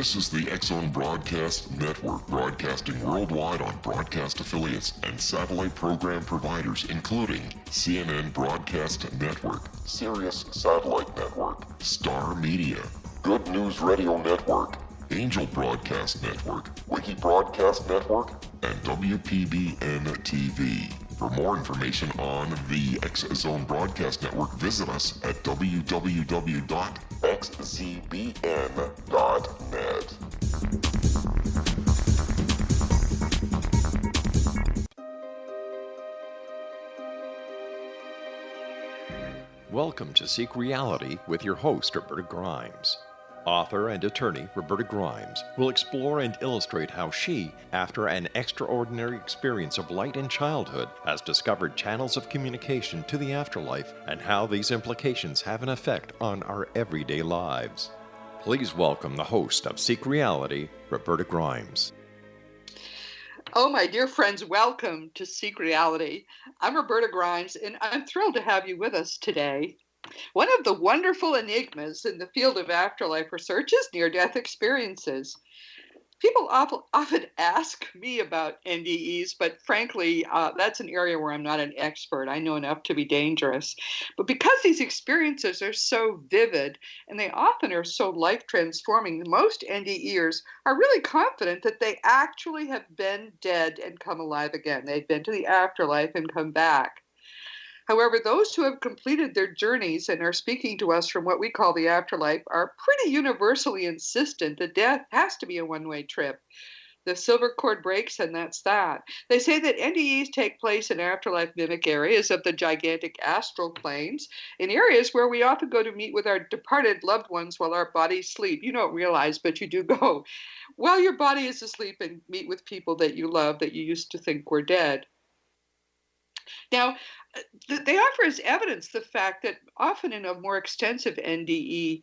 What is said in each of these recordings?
This is the X-Zone Broadcast Network, broadcasting worldwide on broadcast affiliates and satellite program providers, including CNN Broadcast Network, Sirius Satellite Network, Star Media, Good News Radio Network, Angel Broadcast Network, Wiki Broadcast Network, and WPBN TV. For more information on the X-Zone Broadcast Network, visit us at www.xzbn.net. Welcome to Seek Reality with your host, Roberta Grimes. Author and attorney Roberta Grimes will explore and illustrate how she, after an extraordinary experience of light in childhood, has discovered channels of communication to the afterlife and how these implications have an effect on our everyday lives. Please welcome the host of Seek Reality, Roberta Grimes. Oh, my dear friends, welcome to Seek Reality. I'm Roberta Grimes, and I'm thrilled to have you with us today. One of the wonderful enigmas in the field of afterlife research is near-death experiences. People often ask me about NDEs, but frankly, that's an area where I'm not an expert. I know enough to be dangerous. But because these experiences are so vivid and they often are so life-transforming, most NDEers are really confident that they actually have been dead and come alive again. They've been to the afterlife and come back. However, those who have completed their journeys and are speaking to us from what we call the afterlife are pretty universally insistent that death has to be a one-way trip. The silver cord breaks, and that's that. They say that NDEs take place in afterlife mimic areas of the gigantic astral planes, in areas where we often go to meet with our departed loved ones while our bodies sleep. You don't realize, but you do go while your body is asleep and meet with people that you love that you used to think were dead. Now, they offer as evidence the fact that often in a more extensive NDE,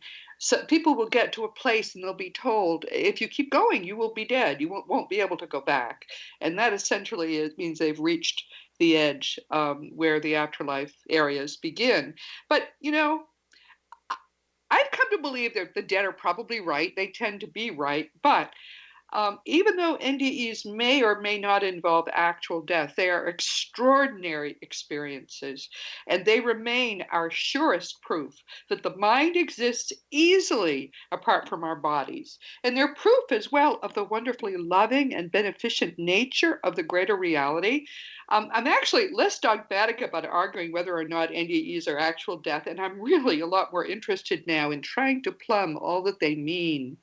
people will get to a place and they'll be told, if you keep going, you will be dead. You won't be able to go back. And that essentially means they've reached the edge where the afterlife areas begin. But, you know, I've come to believe that the dead are probably right. They tend to be right. But even though NDEs may or may not involve actual death, they are extraordinary experiences, and they remain our surest proof that the mind exists easily apart from our bodies. And they're proof as well of the wonderfully loving and beneficent nature of the greater reality. I'm actually less dogmatic about arguing whether or not NDEs are actual death, and I'm really a lot more interested now in trying to plumb all that they mean.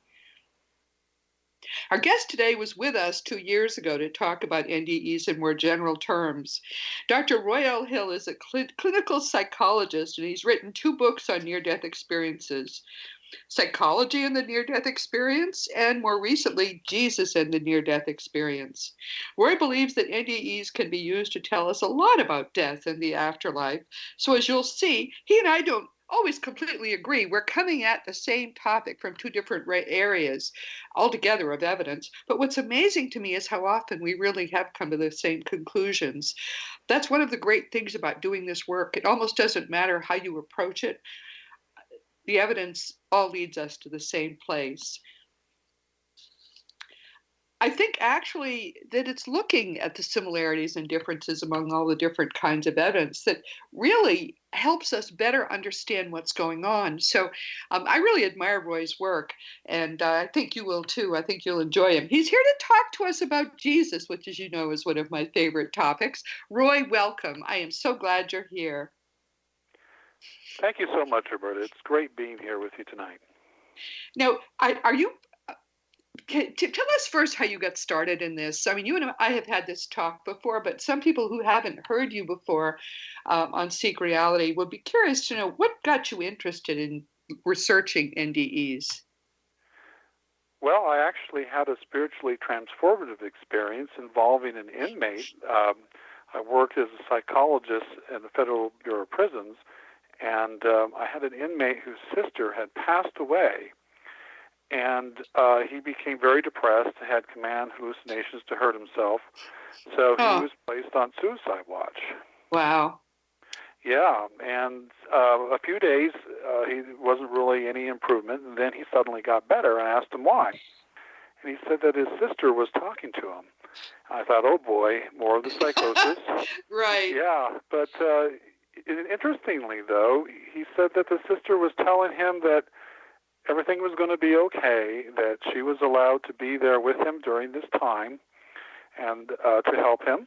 Our guest today was with us 2 years ago to talk about NDEs in more general terms. Dr. Roy L. Hill is a clinical psychologist, and he's written 2 books on near-death experiences, Psychology and the Near-Death Experience, and more recently, Jesus and the Near-Death Experience. Roy believes that NDEs can be used to tell us a lot about death and the afterlife. So as you'll see, he and I don't always completely agree. We're coming at the same topic from 2 different areas altogether of evidence. But what's amazing to me is how often we really have come to the same conclusions. That's one of the great things about doing this work. It almost doesn't matter how you approach it. The evidence all leads us to the same place. I think actually that it's looking at the similarities and differences among all the different kinds of evidence that really helps us better understand what's going on. So I really admire Roy's work, and I think you will too. I think you'll enjoy him. He's here to talk to us about Jesus, which, as you know, is one of my favorite topics. Roy, welcome. I am so glad you're here. Thank you so much, Roberta. It's great being here with you tonight. Now, tell us first how you got started in this. I mean, you and I have had this talk before, but some people who haven't heard you before on Seek Reality would be curious to know what got you interested in researching NDEs. Well, I actually had a spiritually transformative experience involving an inmate. I worked as a psychologist in the Federal Bureau of Prisons, and I had an inmate whose sister had passed away. And he became very depressed, had command hallucinations to hurt himself. So he was placed on suicide watch. Wow. Yeah, and a few days he wasn't really any improvement, and then he suddenly got better, and I asked him why. and he said that his sister was talking to him. I thought, oh boy, more of the psychosis. Right. Yeah, but interestingly, though, he said that the sister was telling him that everything was going to be okay, that she was allowed to be there with him during this time and to help him,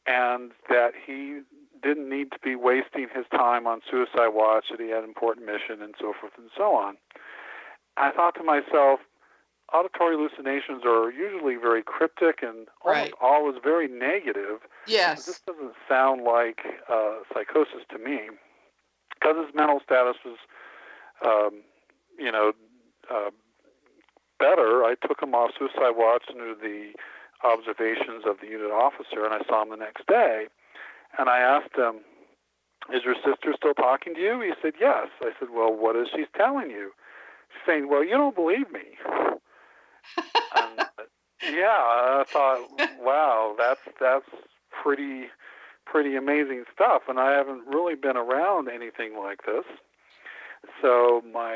and that he didn't need to be wasting his time on suicide watch, that he had an important mission, and so forth and so on. I thought to myself, auditory hallucinations are usually very cryptic and almost always very negative. Yes. This doesn't sound like psychosis to me, because his mental status was, better. I took him off suicide watch under the observations of the unit officer, and I saw him the next day. And I asked him, is your sister still talking to you? He said, yes. I said, well, what is she telling you? She's saying, well, you don't believe me. And, I thought, wow, that's pretty amazing stuff. And I haven't really been around anything like this. So my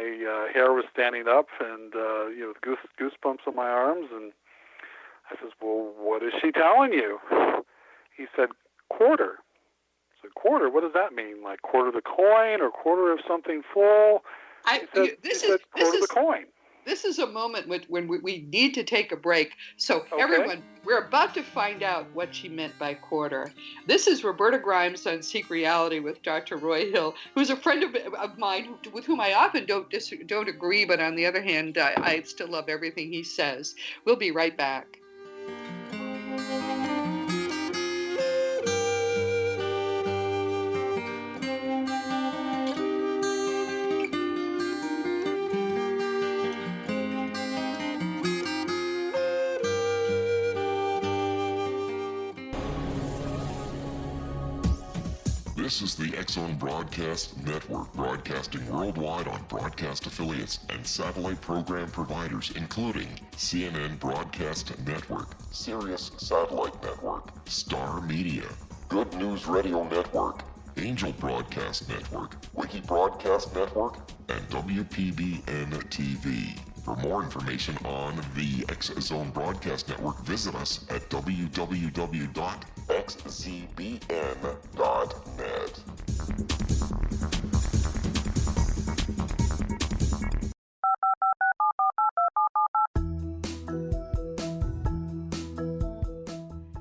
hair was standing up, and with goosebumps on my arms. And I says, well, what is she telling you? He said, quarter. I said, quarter? What does that mean? Like quarter the coin or quarter of something full? He said quarter the coin. This is a moment when we need to take a break. So everyone, we're about to find out what she meant by quarter. This is Roberta Grimes on Seek Reality with Dr. Roy Hill, who's a friend of mine with whom I often don't agree, but on the other hand, I still love everything he says. We'll be right back. This is the X-Zone Broadcast Network, broadcasting worldwide on broadcast affiliates and satellite program providers, including CNN Broadcast Network, Sirius Satellite Network, Star Media, Good News Radio Network, Angel Broadcast Network, Wiki Broadcast Network, and WPBN TV. For more information on the X-Zone Broadcast Network, visit us at www.xzbn.net.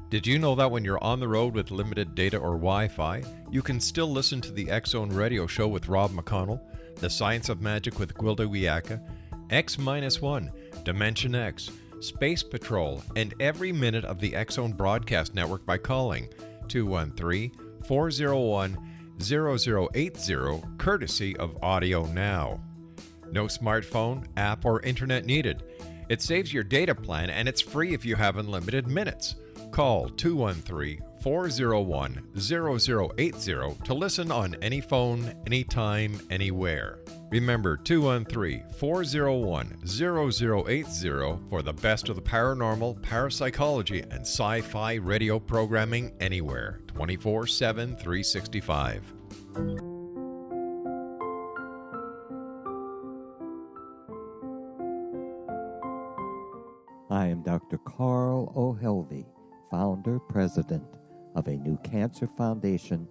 Did you know that when you're on the road with limited data or Wi-Fi, you can still listen to the X-Zone Radio Show with Rob McConnell, The Science of Magic with Gwilda Wiyaka, X-1, Dimension X, Space Patrol, and every minute of the X-Zone Broadcast Network by calling 213-401-0080, courtesy of Audio Now. No smartphone, app, or internet needed. It saves your data plan, and it's free if you have unlimited minutes. Call 213-401-0080 to listen on any phone, anytime, anywhere. Remember 213-401-0080 for the best of the paranormal, parapsychology, and sci-fi radio programming anywhere, 24/7, 365. I am Dr. Carl O'Helvey, founder, president of a new cancer foundation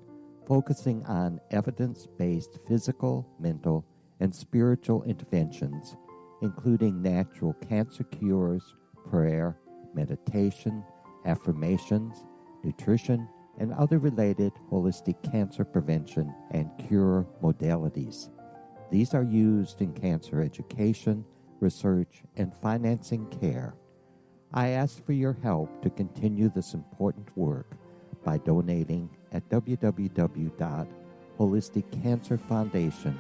focusing on evidence-based physical, mental, and spiritual interventions, including natural cancer cures, prayer, meditation, affirmations, nutrition, and other related holistic cancer prevention and cure modalities. These are used in cancer education, research, and financing care. I ask for your help to continue this important work by donating at www.holisticcancerfoundation.com.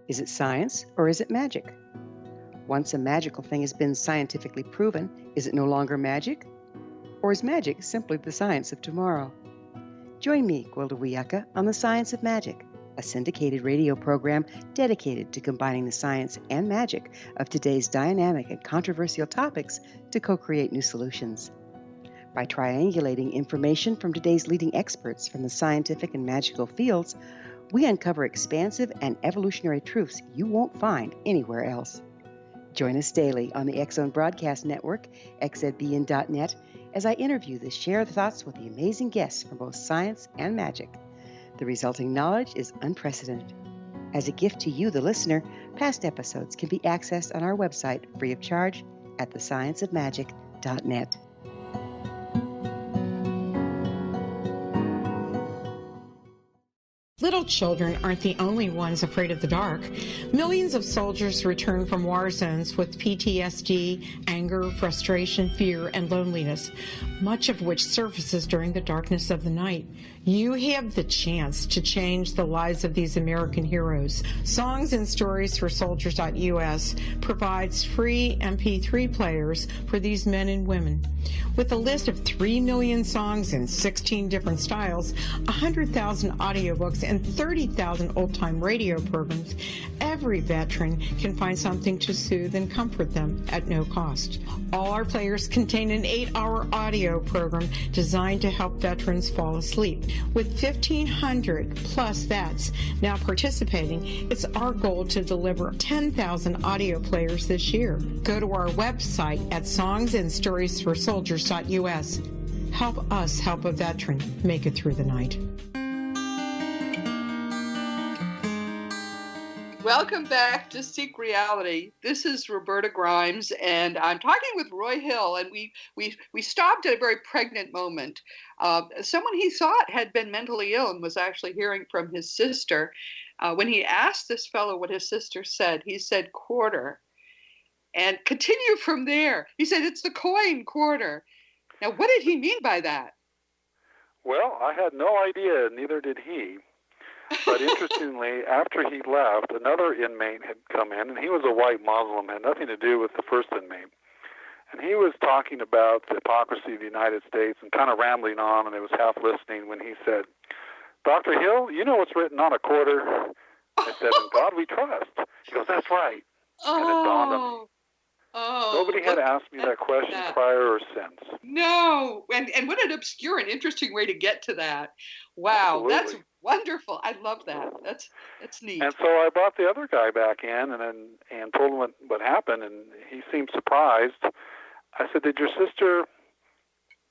Is it science or is it magic? Once a magical thing has been scientifically proven, is it no longer magic? Or is magic simply the science of tomorrow? Join me, Gwilda Wiyaka, on The Science of Magic, a syndicated radio program dedicated to combining the science and magic of today's dynamic and controversial topics to co-create new solutions. By triangulating information from today's leading experts from the scientific and magical fields, we uncover expansive and evolutionary truths you won't find anywhere else. Join us daily on the X-Zone Broadcast Network, xzbn.net, as I interview the share thoughts with the amazing guests from both science and magic. The resulting knowledge is unprecedented. As a gift to you, the listener, past episodes can be accessed on our website free of charge at thescienceofmagic.net. Little children aren't the only ones afraid of the dark. Millions of soldiers return from war zones with PTSD, anger, frustration, fear, and loneliness, much of which surfaces during the darkness of the night. You have the chance to change the lives of these American heroes. Songs and Stories for Soldiers.us provides free MP3 players for these men and women. With a list of 3 million songs in 16 different styles, 100,000 audiobooks, and 30,000 old-time radio programs, every veteran can find something to soothe and comfort them at no cost. All our players contain an 8-hour audio program designed to help veterans fall asleep. With 1,500 plus vets now participating, it's our goal to deliver 10,000 audio players this year. Go to our website at songsandstoriesforsoldiers.us. Help us help a veteran make it through the night. Welcome back to Seek Reality. This is Roberta Grimes, and I'm talking with Roy Hill, and we stopped at a very pregnant moment. Someone he thought had been mentally ill and was actually hearing from his sister. When he asked this fellow what his sister said, he said quarter. And continue from there. He said, it's the coin quarter. Now, what did he mean by that? Well, I had no idea, neither did he. But interestingly, after he left, another inmate had come in, and he was a white Muslim, had nothing to do with the first inmate. And he was talking about the hypocrisy of the United States and kind of rambling on, and I was half listening when he said, Dr. Hill, you know what's written on a quarter? I said, in God we trust. He goes, that's right. And it dawned on me. Nobody had asked me that question prior or since. No. And what an obscure and interesting way to get to that. Wow. Absolutely. That's wonderful. I love that. That's neat. And so I brought the other guy back in and told him what happened, and he seemed surprised. I said, did your sister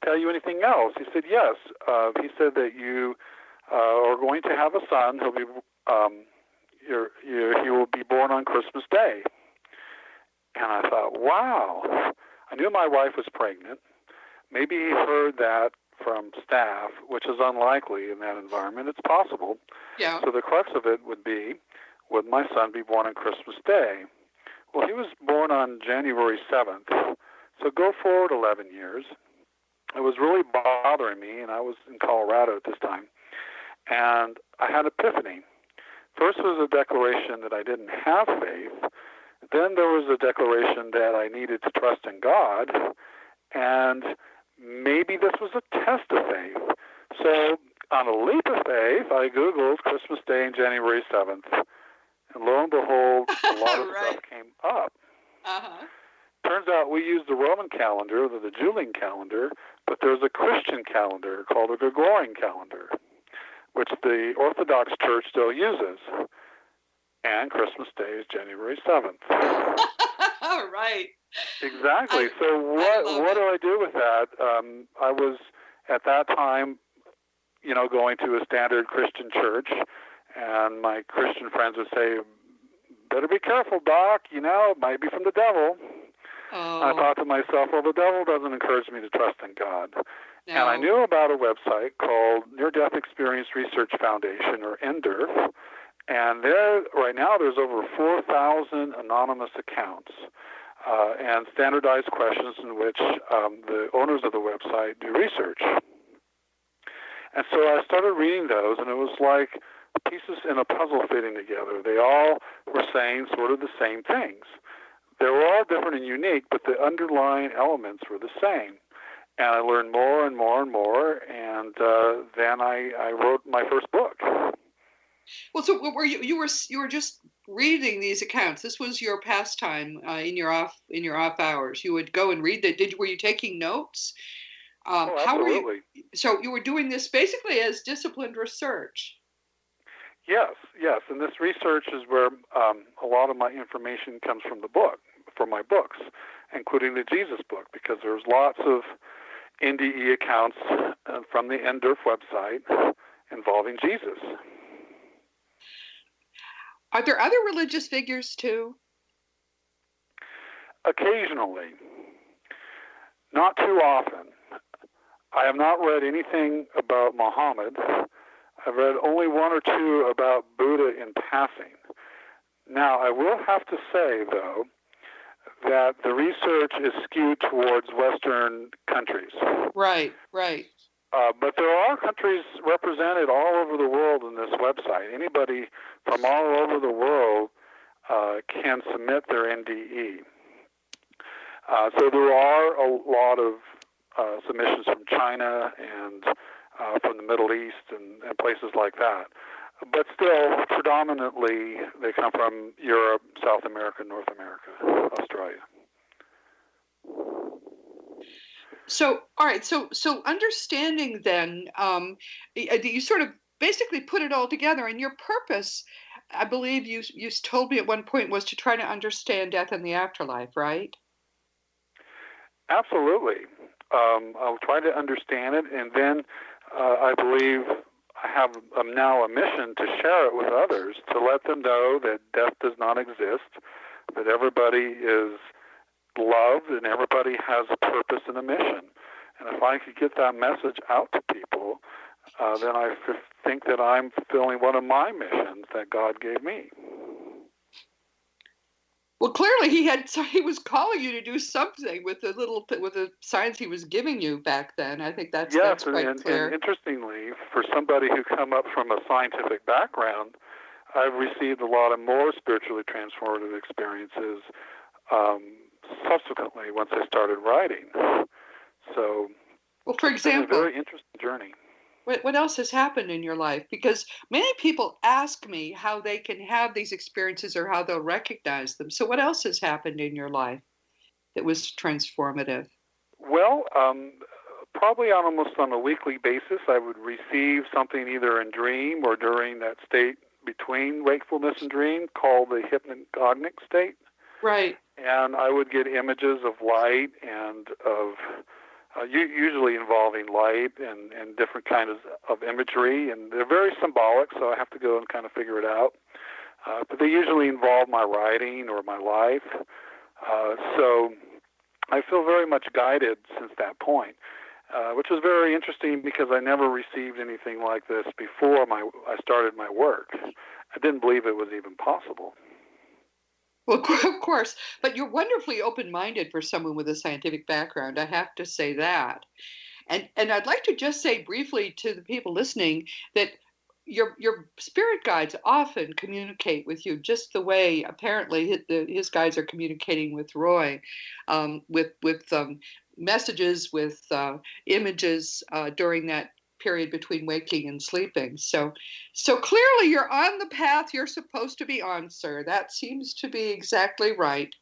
tell you anything else? He said, yes. He said that you are going to have a son. He'll be he will be born on Christmas Day. And I thought, wow. I knew my wife was pregnant. Maybe he heard that from staff, which is unlikely in that environment. It's possible. Yeah. So the crux of it would be, would my son be born on Christmas Day? Well, he was born on January 7th. So go forward 11 years. It was really bothering me, and I was in Colorado at this time. And I had an epiphany. First was a declaration that I didn't have faith. Then there was a declaration that I needed to trust in God, and maybe this was a test of faith. So on a leap of faith, I Googled Christmas Day and January 7th, and lo and behold, a lot of Right. stuff came up. Uh-huh. Turns out we use the Roman calendar, the Julian calendar, but there's a Christian calendar called the Gregorian calendar, which the Orthodox Church still uses. And Christmas Day is January 7th. Right. Exactly. So what do I do with that? I was, at that time, going to a standard Christian church, and my Christian friends would say, better be careful, Doc, it might be from the devil. Oh. I thought to myself, well, the devil doesn't encourage me to trust in God. No. And I knew about a website called Near-Death Experience Research Foundation, or NDERF, and right now there's over 4,000 anonymous accounts and standardized questions in which the owners of the website do research. And so I started reading those, and it was like pieces in a puzzle fitting together. They all were saying sort of the same things. They were all different and unique, but the underlying elements were the same. And I learned more and more and more, and then I wrote my first book. Well, so were you were just reading these accounts? This was your pastime in your off hours. You would go and read that. Were you taking notes? Absolutely. So you were doing this basically as disciplined research. Yes. And this research is where a lot of my information comes from my books, including the Jesus book, because there's lots of NDE accounts from the NDERF website involving Jesus. Are there other religious figures too? Occasionally. Not too often. I have not read anything about Muhammad. I've read only one or two about Buddha in passing. Now, I will have to say, though, that the research is skewed towards Western countries. Right. But there are countries represented all over the world in this website. Anybody from all over the world can submit their NDE. So there are a lot of submissions from China and from the Middle East and places like that. But still, predominantly, they come from Europe, South America, North America, Australia. So, all right. So understanding then, you sort of basically put it all together, and your purpose, I believe you told me at one point, was to try to understand death and the afterlife, right? Absolutely. I'll try to understand it, and then I believe I have now a mission to share it with others, to let them know that death does not exist, that everybody is loved and everybody has a purpose and a mission. And if I could get that message out to people, then I think that I'm fulfilling one of my missions that God gave me. Well, clearly he was calling you to do something with the science he was giving you back then. I think that's quite clear. And interestingly, for somebody who come up from a scientific background, I've received a lot of more spiritually transformative experiences subsequently once I started writing. So, well, for example, it's been a very interesting journey. What else has happened in your life? Because many people ask me how they can have these experiences or how they'll recognize them. So what else has happened in your life that was transformative? Well, probably almost on a weekly basis, I would receive something either in dream or during that state between wakefulness and dream called the hypnagogic state. Right. And I would get images of light and of usually involving light and different kinds of imagery, and they're very symbolic, so I have to go and kind of figure it out. But they usually involve my writing or my life. So I feel very much guided since that point, which was very interesting because I never received anything like this before I started my work. I didn't believe it was even possible. Well, of course, but you're wonderfully open-minded for someone with a scientific background. I have to say that. And I'd like to just say briefly to the people listening that your spirit guides often communicate with you just the way apparently his guides are communicating with Roy, with messages, with images during that period between waking and sleeping. So clearly you're on the path you're supposed to be on, sir. That seems to be exactly right.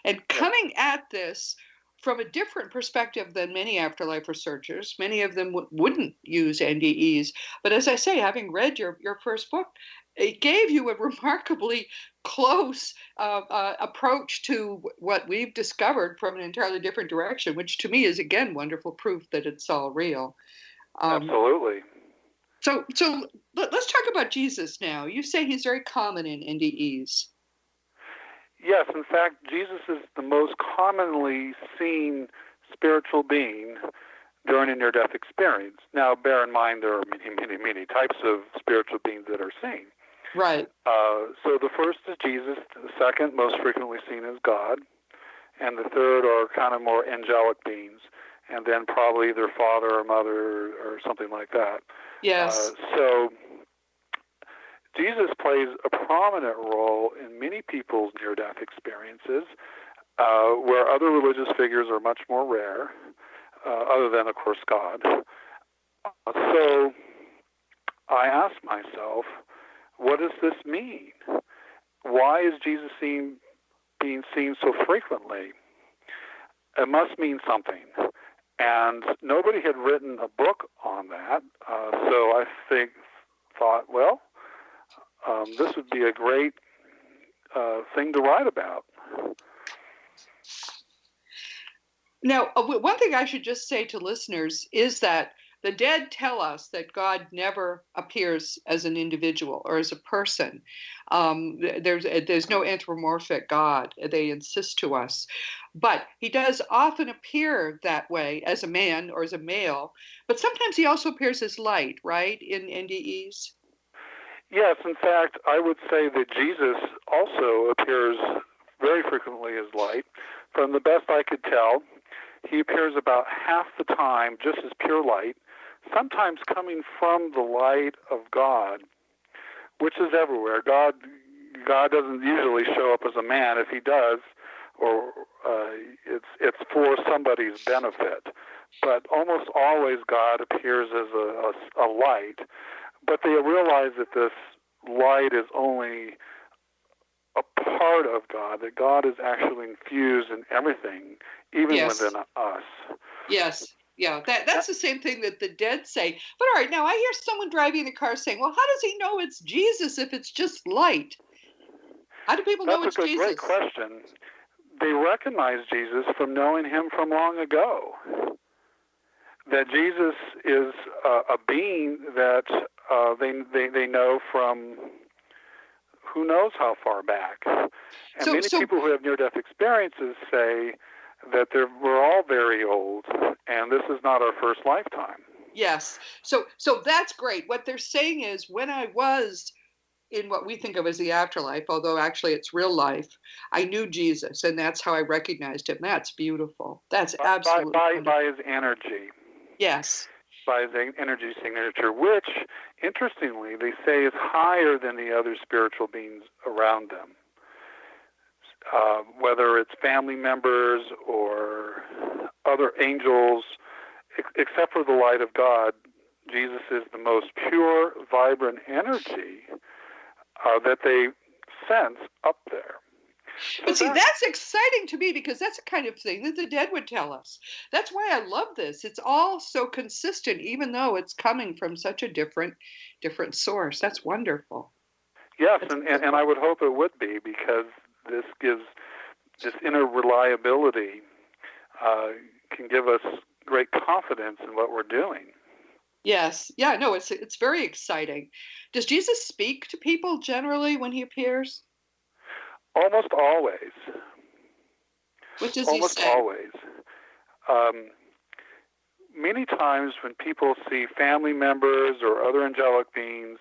And coming at this from a different perspective than many afterlife researchers, many of them wouldn't use NDEs. But as I say, having read your first book, it gave you a remarkably close approach to what we've discovered from an entirely different direction, which to me is, again, wonderful proof that it's all real. Absolutely. So let's talk about Jesus now. You say he's very common in NDEs. Yes, in fact, Jesus is the most commonly seen spiritual being during a near-death experience. Now, bear in mind there are many types of spiritual beings that are seen. Right. So the first is Jesus, the second most frequently seen is God, and the third are kind of more angelic beings, and then probably their father or mother or something like that. Yes. So Jesus plays a prominent role in many people's near-death experiences, where other religious figures are much more rare, other than, of course, God. So I asked myself, what does this mean? Why is Jesus being seen so frequently? It must mean something. And nobody had written a book on that, so I thought, well, this would be a great thing to write about. Now, one thing I should just say to listeners is that the dead tell us that God never appears as an individual or as a person. There's no anthropomorphic God, they insist to us. But he does often appear that way as a man or as a male, but sometimes he also appears as light, right, in NDEs? Yes, in fact, I would say that Jesus also appears very frequently as light. From the best I could tell, he appears about half the time just as pure light, sometimes coming from the light of God, which is everywhere. God doesn't usually show up as a man. If he does, or it's for somebody's benefit. But almost always God appears as a light. But they realize that this light is only a part of God, that God is actually infused in everything, even within us. Yes. Yeah, that's the same thing that the dead say. But all right, now I hear someone driving the car saying, well, how does he know it's Jesus if it's just light? How do people know it's Jesus? That's a great question. They recognize Jesus from knowing him from long ago. That Jesus is a being that they know from who knows how far back. And many people who have near-death experiences say that we're all very old, and this is not our first lifetime. Yes. So that's great. What they're saying is, when I was in what we think of as the afterlife, although actually it's real life, I knew Jesus, and that's how I recognized him. That's beautiful. That's absolutely by his energy. Yes. By his energy signature, which, interestingly, they say is higher than the other spiritual beings around them. Whether it's family members or other angels, except for the light of God, Jesus is the most pure, vibrant energy that they sense up there. But see, that's exciting to me, because that's the kind of thing that the dead would tell us. That's why I love this. It's all so consistent, even though it's coming from such a different source. That's wonderful. Yes, and I would hope it would be, because this gives this inner reliability, can give us great confidence in what we're doing. Yes. Yeah, no, it's very exciting. Does Jesus speak to people generally when he appears? Almost always. What does he say? Almost always. Many times when people see family members or other angelic beings,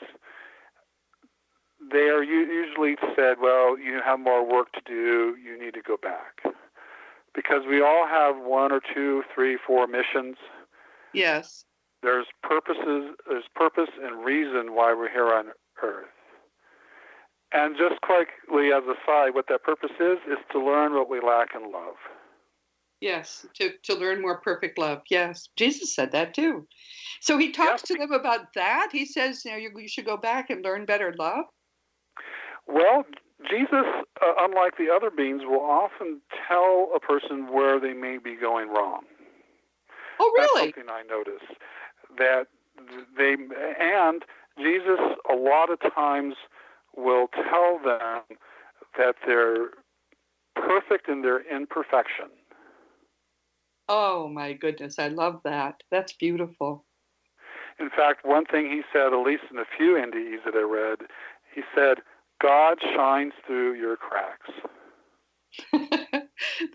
they are usually said, well, you have more work to do, you need to go back. Because we all have 1 or 2, 3, 4 missions. Yes. There's purpose and reason why we're here on earth. And just quickly as a side, what that purpose is to learn what we lack in love. Yes, to learn more perfect love. Yes, Jesus said that too. So he talks to them about that. He says, you should go back and learn better love. Well, Jesus, unlike the other beings, will often tell a person where they may be going wrong. Oh, really? That's something I notice. And Jesus, a lot of times, will tell them that they're perfect in their imperfection. Oh, my goodness. I love that. That's beautiful. In fact, one thing he said, at least in a few NDEs that I read, he said, God shines through your cracks.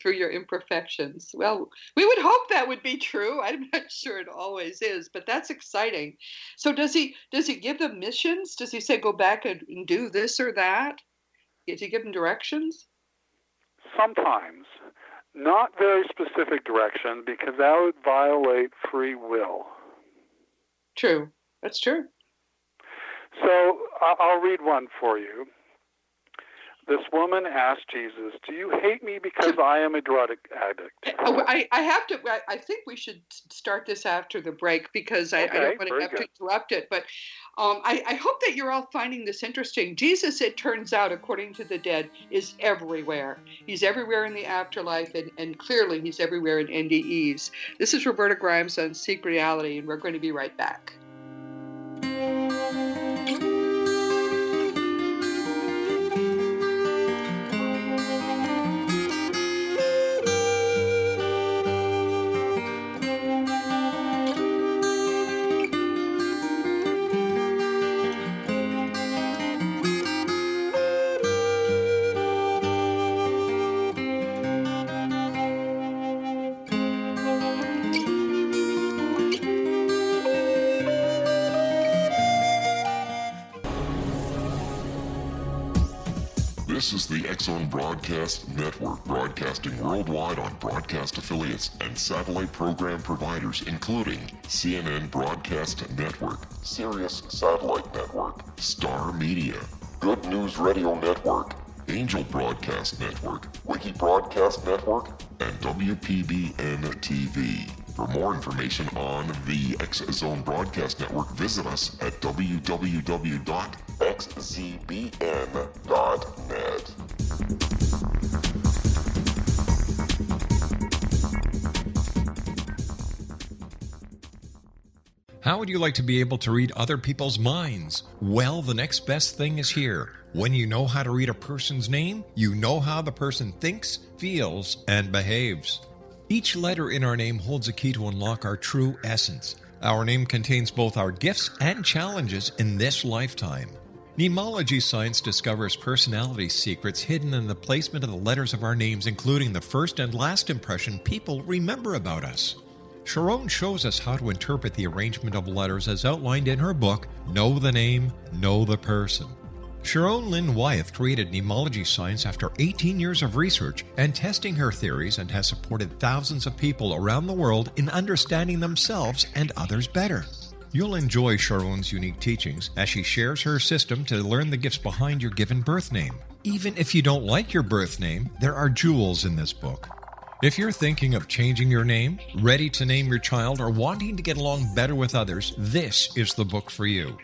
Through your imperfections. Well, we would hope that would be true. I'm not sure it always is, but that's exciting. So does he give them missions? Does he say go back and do this or that? Does he give them directions? Sometimes. Not very specific direction, because that would violate free will. True. That's true. So I'll read one for you. This woman asked Jesus, "Do you hate me because I am a drug addict?" I think we should start this after the break because I don't want to have to interrupt it. But I hope that you're all finding this interesting. Jesus, it turns out, according to the dead, is everywhere. He's everywhere in the afterlife, and clearly he's everywhere in NDEs. This is Roberta Grimes on Seek Reality, and we're going to be right back. This is the X-Zone Broadcast Network, broadcasting worldwide on broadcast affiliates and satellite program providers, including CNN Broadcast Network, Sirius Satellite Network, Star Media, Good News Radio Network, Angel Broadcast Network, Wiki Broadcast Network, and WPBN TV. For more information on the X-Zone Broadcast Network, visit us at www.xzbn.net. How would you like to be able to read other people's minds? Well, the next best thing is here. When you know how to read a person's name, you know how the person thinks, feels, and behaves. Each letter in our name holds a key to unlock our true essence. Our name contains both our gifts and challenges in this lifetime. Mnemology science discovers personality secrets hidden in the placement of the letters of our names, including the first and last impression people remember about us. Sharon shows us how to interpret the arrangement of letters as outlined in her book, Know the Name, Know the Person. Sharon Lynn Wyeth created mnemology science after 18 years of research and testing her theories, and has supported thousands of people around the world in understanding themselves and others better. You'll enjoy Sharon's unique teachings as she shares her system to learn the gifts behind your given birth name. Even if you don't like your birth name, there are jewels in this book. If you're thinking of changing your name, ready to name your child, or wanting to get along better with others, this is the book for you.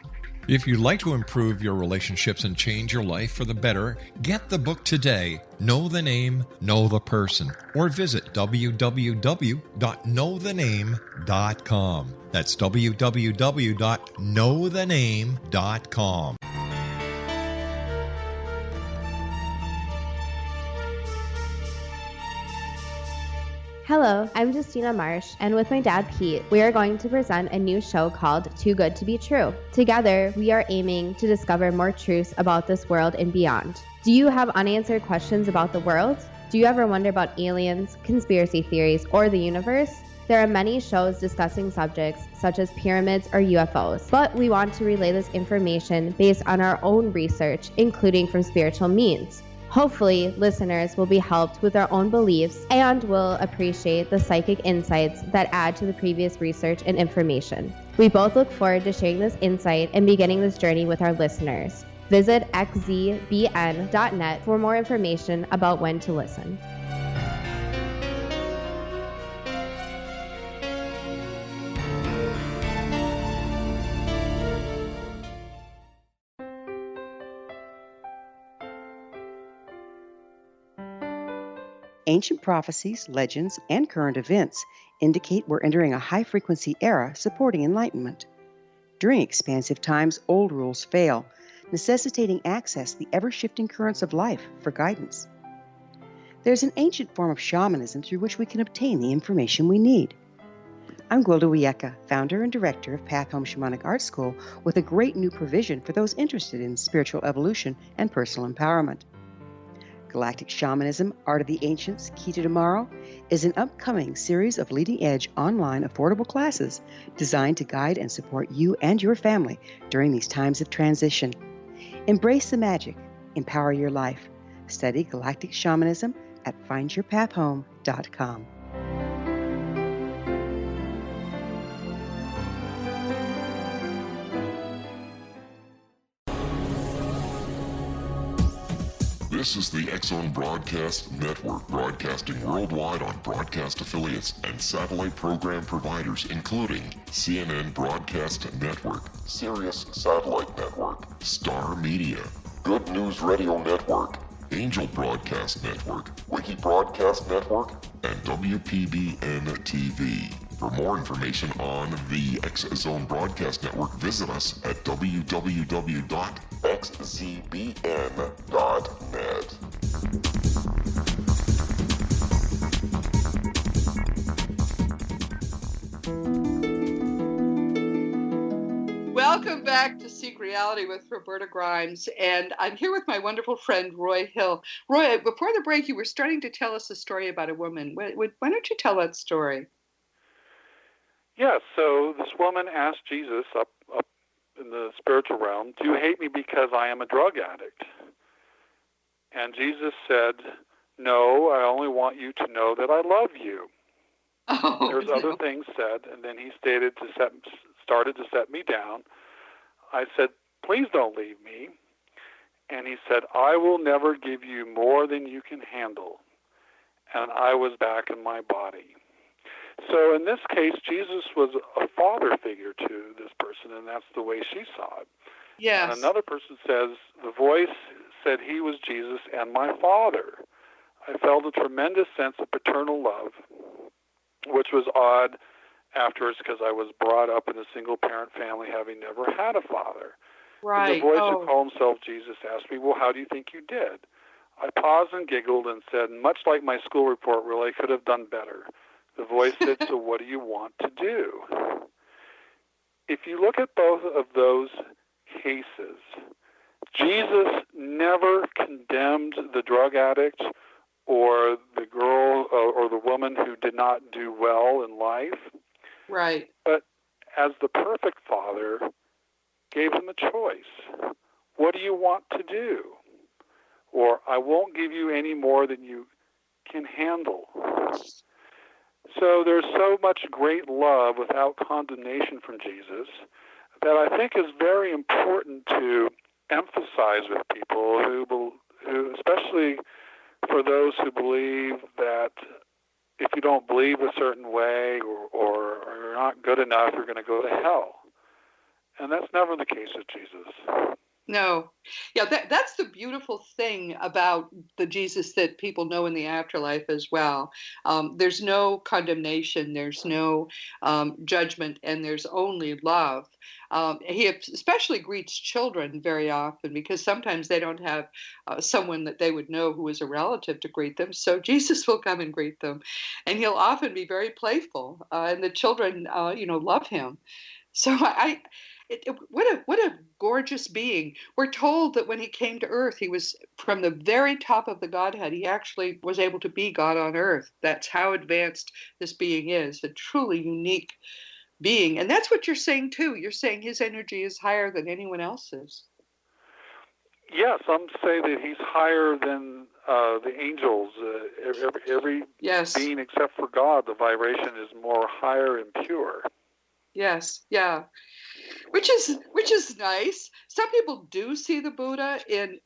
If you'd like to improve your relationships and change your life for the better, get the book today, Know the Name, Know the Person, or visit www.knowthename.com. That's www.knowthename.com. Hello, I'm Justina Marsh, and with my dad Pete, we are going to present a new show called Too Good to Be True. Together, we are aiming to discover more truths about this world and beyond. Do you have unanswered questions about the world? Do you ever wonder about aliens, conspiracy theories, or the universe? There are many shows discussing subjects such as pyramids or UFOs, but we want to relay this information based on our own research, including from spiritual means. Hopefully, listeners will be helped with their own beliefs and will appreciate the psychic insights that add to the previous research and information. We both look forward to sharing this insight and beginning this journey with our listeners. Visit xzbn.net for more information about when to listen. Ancient prophecies, legends, and current events indicate we're entering a high-frequency era supporting enlightenment. During expansive times, old rules fail, necessitating access to the ever-shifting currents of life for guidance. There's an ancient form of shamanism through which we can obtain the information we need. I'm Gwilda Wieka, founder and director of Path Home Shamanic Art School, with a great new provision for those interested in spiritual evolution and personal empowerment. Galactic Shamanism, Art of the Ancients, Key to Tomorrow, is an upcoming series of leading-edge online affordable classes designed to guide and support you and your family during these times of transition. Embrace the magic. Empower your life. Study Galactic Shamanism at findyourpathhome.com. This is the X-Zone Broadcast Network, broadcasting worldwide on broadcast affiliates and satellite program providers, including CNN Broadcast Network, Sirius Satellite Network, Star Media, Good News Radio Network, Angel Broadcast Network, Wiki Broadcast Network, and WPBN TV. For more information on the X-Zone Broadcast Network, visit us at www.xzbn.net. Welcome back to Seek Reality with Roberta Grimes, and I'm here with my wonderful friend Roy Hill. Roy, before the break, you were starting to tell us a story about a woman. Why don't you tell that story? Yeah, so this woman asked Jesus up in the spiritual realm, "Do you hate me because I am a drug addict?" And Jesus said, "No, I only want you to know that I love you." There's other things said, and then he started to set me down. I said, "Please don't leave me." And he said, "I will never give you more than you can handle." And I was back in my body. So in this case, Jesus was a father figure to this person, and that's the way she saw it. Yes. And another person says, the voice said he was Jesus and my father. I felt a tremendous sense of paternal love, which was odd afterwards because I was brought up in a single-parent family having never had a father. Right. And the voice who called himself Jesus asked me, "Well, how do you think you did?" I paused and giggled and said, "Much like my school report, really, I could have done better." The voice said, "So what do you want to do?" If you look at both of those cases, Jesus never condemned the drug addict or the girl or the woman who did not do well in life. Right. But as the perfect father, gave them a choice. What do you want to do? Or, I won't give you any more than you can handle. So there's so much great love without condemnation from Jesus that I think is very important to emphasize with people who especially for those who believe that if you don't believe a certain way or you're not good enough, you're going to go to hell. And that's never the case with Jesus. No. Yeah, that's the beautiful thing about the Jesus that people know in the afterlife as well. There's no condemnation, there's no judgment, and there's only love. He especially greets children very often because sometimes they don't have someone that they would know who is a relative to greet them. So Jesus will come and greet them. And he'll often be very playful. And the children, love him. So what a gorgeous being. We're told that when he came to earth, he was from the very top of the Godhead. He actually was able to be God on earth. That's how advanced this being is, a truly unique being. And that's what you're saying too. You're saying his energy is higher than anyone else's. Yeah, some say that he's higher than the angels. Every Yes. being except for God, the vibration is more higher and pure. Yes, yeah. Which is nice. Some people do see the Buddha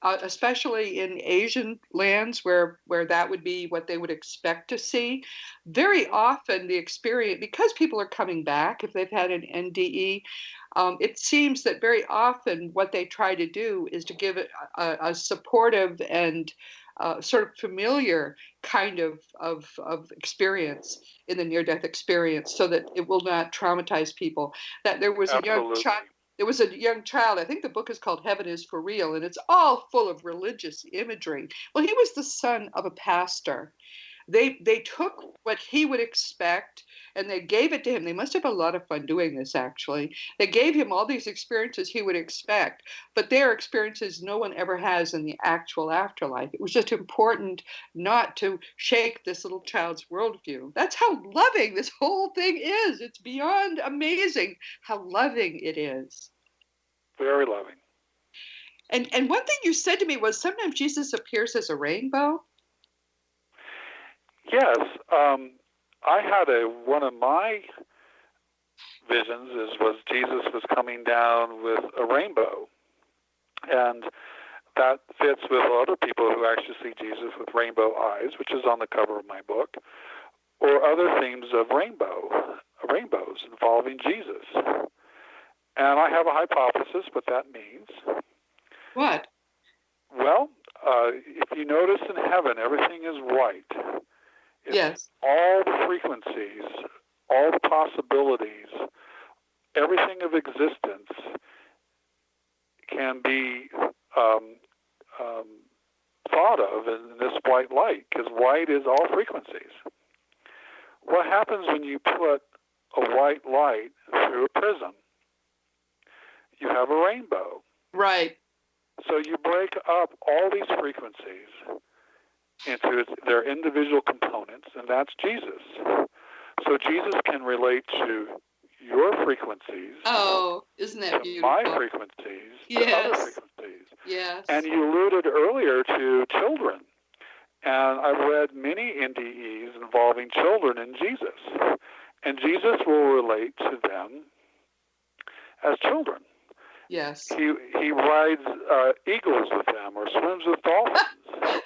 especially in Asian lands where that would be what they would expect to see. Very often the experience, because people are coming back if they've had an NDE, it seems that very often what they try to do is to give it a supportive and sort of familiar kind of experience in the near-death experience, so that it will not traumatize people. That there was Absolutely. a young child. I think the book is called Heaven is for Real, and it's all full of religious imagery. Well, he was the son of a pastor. They took what he would expect and they gave it to him. They must have a lot of fun doing this, actually. They gave him all these experiences he would expect, but they're experiences no one ever has in the actual afterlife. It was just important not to shake this little child's worldview. That's how loving this whole thing is. It's beyond amazing how loving it is. Very loving. And one thing you said to me was sometimes Jesus appears as a rainbow. Yes, I had one of my visions was Jesus was coming down with a rainbow, and that fits with other people who actually see Jesus with rainbow eyes, which is on the cover of my book, or other themes of rainbows involving Jesus. And I have a hypothesis what that means. What? Well, if you notice in heaven, everything is white. Yes. All the frequencies, all the possibilities, everything of existence can be thought of in this white light, because white is all frequencies. What happens when you put a white light through a prism? You have a rainbow. Right. So you break up all these frequencies into their individual components, and that's Jesus. So Jesus can relate to your frequencies. Oh, isn't that beautiful? My frequencies, to other frequencies. Yes. And you alluded earlier to children. And I've read many NDEs involving children in Jesus. And Jesus will relate to them as children. Yes. He rides eagles with them or swims with dolphins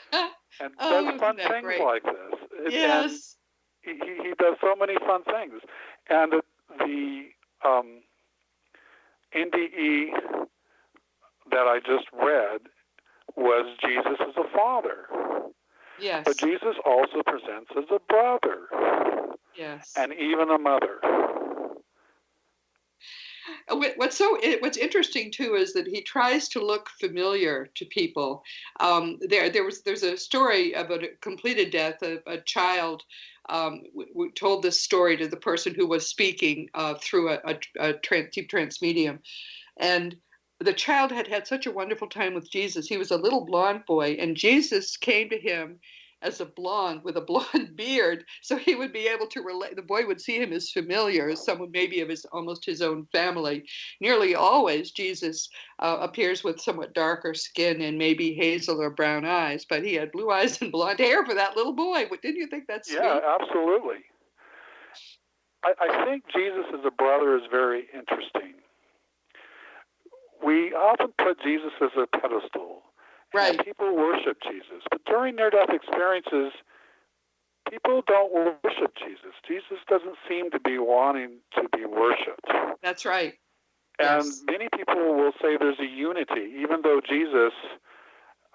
and does fun things like this. Yes. And he does so many fun things. And the NDE that I just read was Jesus as a father. Yes. But Jesus also presents as a brother. Yes. And even a mother. What's interesting too is that he tries to look familiar to people. There's a story about a completed death. A child told this story to the person who was speaking through a deep trance medium, and the child had had such a wonderful time with Jesus. He was a little blonde boy, and Jesus came to him as a blonde with a blonde beard, so he would be able to relate. The boy would see him as familiar, as someone maybe of almost his own family. Nearly always, Jesus appears with somewhat darker skin and maybe hazel or brown eyes, but he had blue eyes and blonde hair for that little boy. Didn't you think that's sweet? Yeah, absolutely. I think Jesus as a brother is very interesting. We often put Jesus as a pedestal. Right. And people worship Jesus. But during near-death experiences, people don't worship Jesus. Jesus doesn't seem to be wanting to be worshipped. That's right. And yes. Many people will say there's a unity, even though Jesus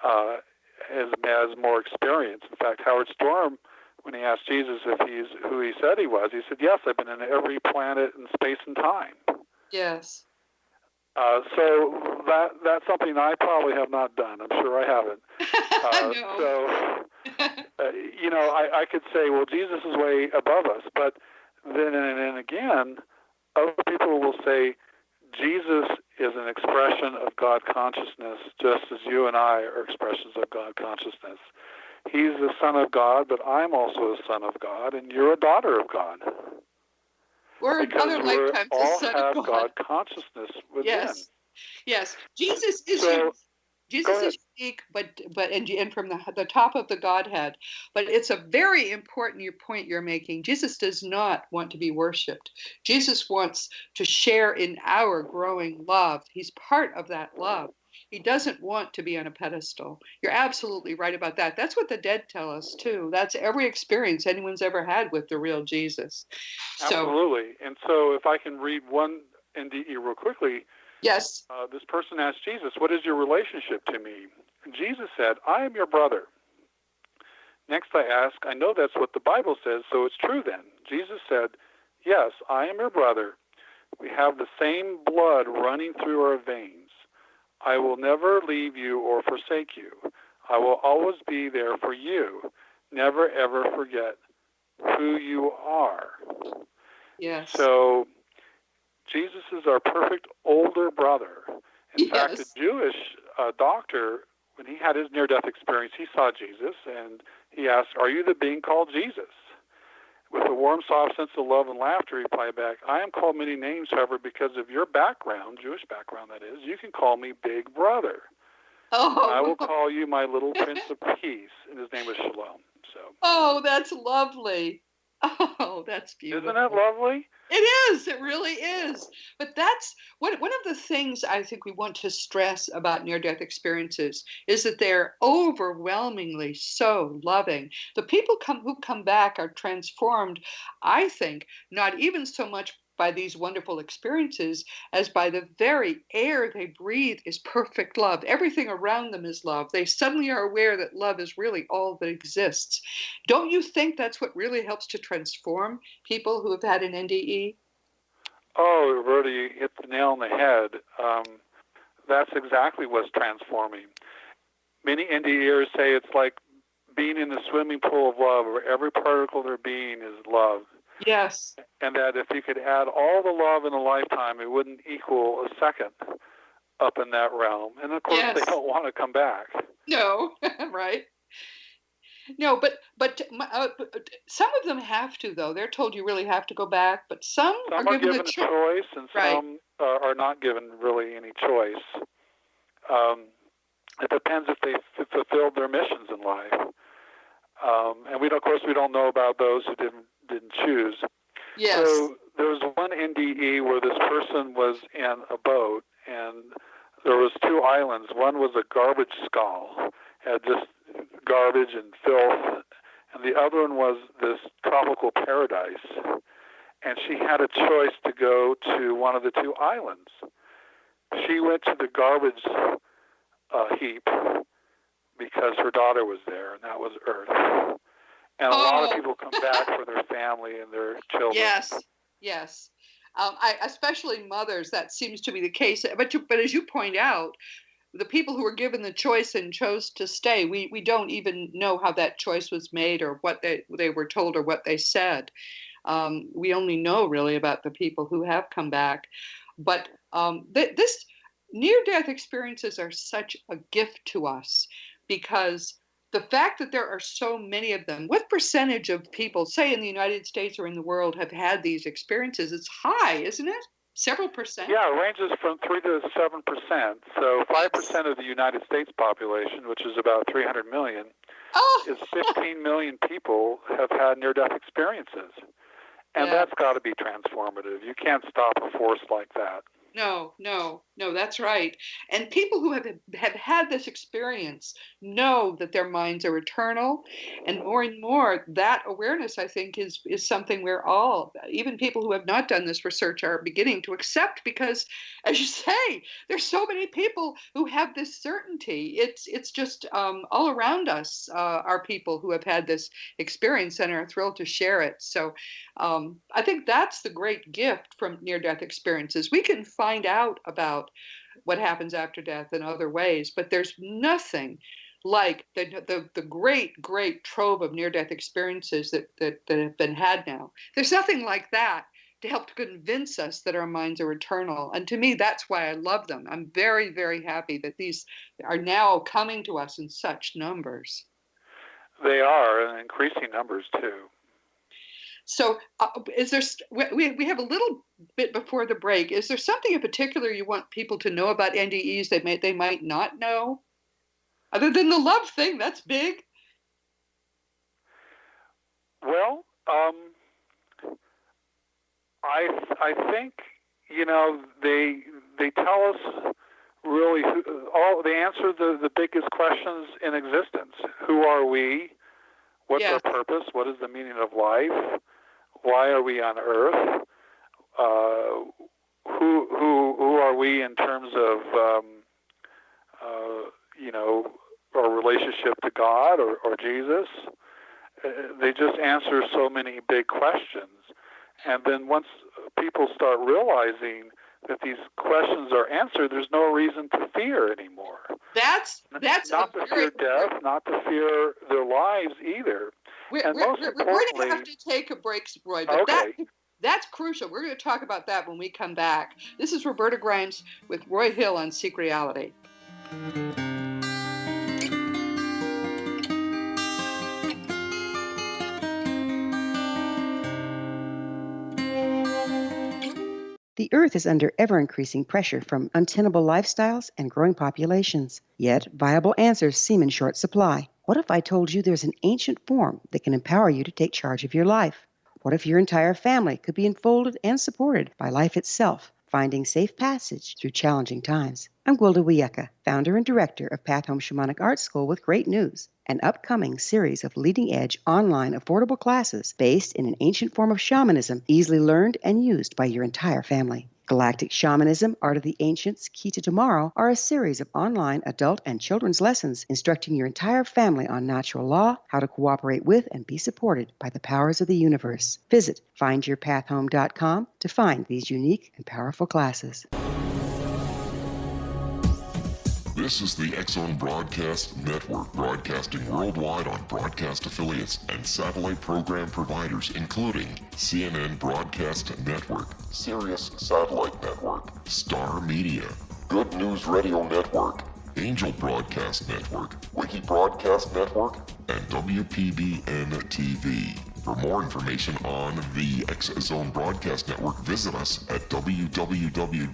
has more experience. In fact, Howard Storm, when he asked Jesus if he's who he said he was, he said, yes, I've been in every planet in space and time. Yes. So that's something I probably have not done. I'm sure I haven't. No. So, I could say, well, Jesus is way above us. But then and again, other people will say, Jesus is an expression of God consciousness, just as you and I are expressions of God consciousness. He's the Son of God, but I'm also a son of God, and you're a daughter of God. We're because other we lifetimes all the Son have of God consciousness within. Yes. Jesus is unique, but and from the top of the Godhead. But it's a very important point you're making. Jesus does not want to be worshipped. Jesus wants to share in our growing love. He's part of that love. He doesn't want to be on a pedestal. You're absolutely right about that. That's what the dead tell us too. That's every experience anyone's ever had with the real Jesus. Absolutely. And so if I can read one NDE real quickly. Yes. This person asked Jesus, what is your relationship to me? And Jesus said, I am your brother. Next I asked, I know that's what the Bible says, so it's true then. Jesus said, yes, I am your brother. We have the same blood running through our veins. I will never leave you or forsake you. I will always be there for you. Never, ever forget who you are. Yes. So Jesus is our perfect older brother. In fact, a Jewish doctor, when he had his near-death experience, he saw Jesus, and he asked, are you the being called Jesus? With a warm, soft sense of love and laughter, he replied back, I am called many names, however, because of your background, Jewish background that is, you can call me Big Brother. Oh. And I will call you my little Prince of Peace, and his name was Shalom. Oh, that's lovely. Oh, that's beautiful. Isn't that lovely? It is. It really is. But that's one of the things I think we want to stress about near-death experiences is that they're overwhelmingly so loving. The people who come back are transformed, I think, not even so much by these wonderful experiences as by the very air they breathe is perfect love. Everything around them is love. They suddenly are aware that love is really all that exists. Don't you think that's what really helps to transform people who have had an NDE? Oh, Roberta, you hit the nail on the head. That's exactly what's transforming. Many NDEers say it's like being in the swimming pool of love, where every particle of their being is love. Yes. And that if you could add all the love in a lifetime, it wouldn't equal a second up in that realm. And of course, Yes. they don't want to come back. No, right. No, but some of them have to, though. They're told you really have to go back, but some are given a choice, and some are not given really any choice. It depends if they fulfilled their missions in life. And of course, we don't know about those who didn't choose. Yes. So there was one NDE where this person was in a boat, and there was two islands. One was a garbage skull, had just garbage and filth, and the other one was this tropical paradise. And she had a choice to go to one of the two islands. She went to the garbage heap because her daughter was there, and that was Earth. And a lot of people come back for their family and their children. Yes. Especially mothers, that seems to be the case. But as you point out, the people who were given the choice and chose to stay, we don't even know how that choice was made or what they were told or what they said. We only know really about the people who have come back. But this near-death experiences are such a gift to us because the fact that there are so many of them, what percentage of people, say in the United States or in the world, have had these experiences? It's high, isn't it? Several percent? Yeah, it ranges from 3 to 7%. So 5% of the United States population, which is about 300 million, is 15 million people have had near-death experiences. And that's got to be transformative. You can't stop a force like that. No, that's right. And people who have had this experience know that their minds are eternal. And more, that awareness, I think, is something we're all, even people who have not done this research, are beginning to accept because, as you say, there's so many people who have this certainty. It's just all around us are people who have had this experience and are thrilled to share it. So I think that's the great gift from near-death experiences. We can find out about what happens after death in other ways, but there's nothing like the great trove of near-death experiences that have been had now. There's nothing like that to help to convince us that our minds are eternal. And to me, that's why I love them. I'm very, very happy that these are now coming to us in such numbers. They are, and increasing numbers too. So we have a little bit before the break. Is there something in particular you want people to know about NDEs they might not know? Other than the love thing, that's big. Well, I think, they tell us really they answer the biggest questions in existence. Who are we? What's our purpose? What is the meaning of life? Why are we on Earth? Who are we in terms of our relationship to God or Jesus? They just answer so many big questions. And then once people start realizing that these questions are answered, there's no reason to fear anymore. That's not to fear death, not to fear their lives either. We're going to have to take a break, Roy, but that's crucial. We're going to talk about that when we come back. This is Roberta Grimes with Roy Hill on Seek Reality. The Earth is under ever-increasing pressure from untenable lifestyles and growing populations. Yet, viable answers seem in short supply. What if I told you there's an ancient form that can empower you to take charge of your life? What if your entire family could be enfolded and supported by life itself, Finding Safe Passage Through Challenging Times. I'm Gwilda Wiyaka, founder and director of Path Home Shamanic Art School, with great news. An upcoming series of leading-edge online affordable classes based in an ancient form of shamanism, easily learned and used by your entire family. Galactic Shamanism, Art of the Ancients, Key to Tomorrow are a series of online adult and children's lessons instructing your entire family on natural law, how to cooperate with and be supported by the powers of the universe. Visit findyourpathhome.com to find these unique and powerful classes. This is the X-Zone Broadcast Network, broadcasting worldwide on broadcast affiliates and satellite program providers, including CNN Broadcast Network, Sirius Satellite Network, Star Media, Good News Radio Network, Angel Broadcast Network, Wiki Broadcast Network, and WPBN TV. For more information on the X-Zone Broadcast Network, visit us at www.xzbn.net.